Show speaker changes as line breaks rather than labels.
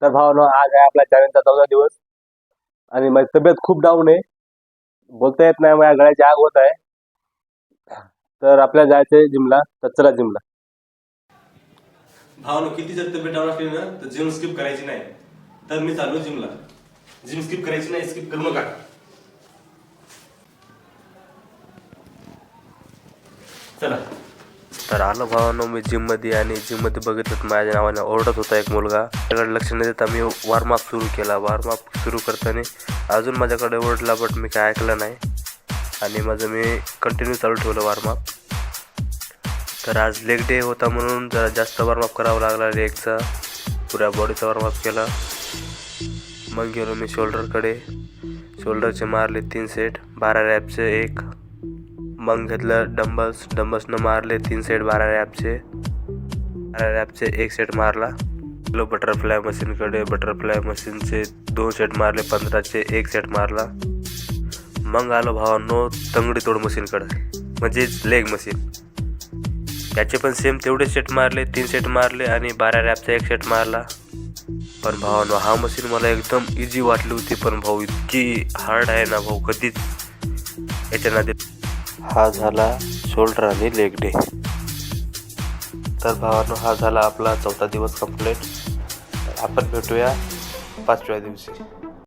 तर भावानो, आज आहे आपल्या चॅलेंजचा 14 दिवस आणि माझी तब्येत खूप डाऊन आहे. बोलता येत नाही, माझ्या गळ्याची आग होत आहे. तर आपल्याला जायचंय जिमला, तर चला जिमला.
भावानो, किती जर तब्येत डाऊन असली ना तर जिम स्किप करायची नाही. तर मी चालू जिमला. जिम स्किप करायची नाही, स्किप करू नका. चला.
तर आलो भावानो मी जिममध्ये, आणि जिममध्ये बघितलं माझ्या नावाने ओरडत होता एक मुलगा. त्याकडे लक्ष न देता मी वॉर्मअप सुरू केला. वॉर्मअप सुरू करताना अजून माझ्याकडे ओरडला, बट मी काय ऐकलं नाही आणि माझं मी कंटिन्यू चालू ठेवलं वॉर्मअप. तर आज लेग डे होता म्हणून जरा जास्त वॉर्मअप करावा लागला. लेगचा पुऱ्या बॉडीचा वॉर्मअप केला. मग गेलो मी शोल्डरकडे. शोल्डरचे मारले 3 सेट 12 रॅपचे 1. मग घेतलं डंबल्सनं मारले 3 सेट 12 रॅपचे 1 सेट मारला. गेलो बटरफ्लाय मशीनकडे. बटरफ्लाय मशीनचे 2 सेट मारले 15चे 1 सेट मारला. मग आलो भावांनो तंगडी तोड मशीनकडे, म्हणजेच लेग मशीन. त्याचे पण सेम तेवढे सेट मारले, 3 सेट मारले आणि 12 रॅपचा 1 सेट मारला. पण भावांनो, हा मशीन मला एकदम इझी वाटली होती, पण भाऊ इतकी हार्ड आहे ना भाऊ, कधीच याच्या नादी. हा झाला शोल्डर आणि लेग डे. तर भावांनो, हा झाला आपला 4था दिवस कंप्लीट. आपण भेटूया 5व्या दिवशी.